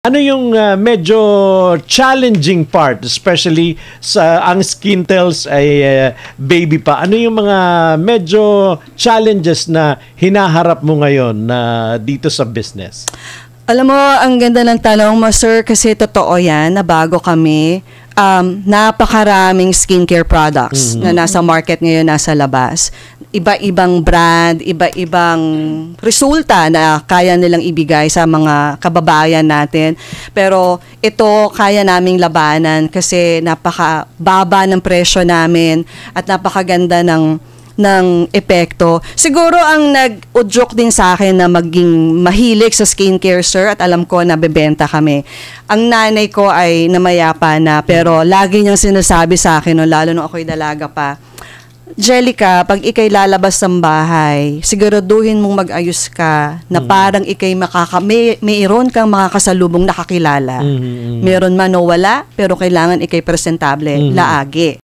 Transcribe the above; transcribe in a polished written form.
Ano yung medyo challenging part, especially sa ang Skin Tales ay baby pa? Ano yung mga medyo challenges na hinaharap mo ngayon na dito sa business? Alam mo, ang ganda ng tanong mo, sir, kasi totoo yan na bago kami, napakaraming skincare products na nasa market ngayon, nasa labas. Iba-ibang brand, iba-ibang resulta na kaya nilang ibigay sa mga kababayan natin. Pero ito kaya naming labanan kasi napakababa ng presyo namin at napakaganda ng epekto. Siguro ang nag-udyok din sa akin na maging mahilig sa skincare, sir, at alam ko na bebenta kami. Ang nanay ko ay namayapa na, pero lagi niyang sinasabi sa akin, no, lalo nung ako'y dalaga pa, Jellica, pag ikay lalabas ng bahay, siguraduhin mong mag-ayos ka na parang ikay mayroon kang makakasalubong nakakilala. Meron man o wala, pero kailangan ikay presentable, laagi.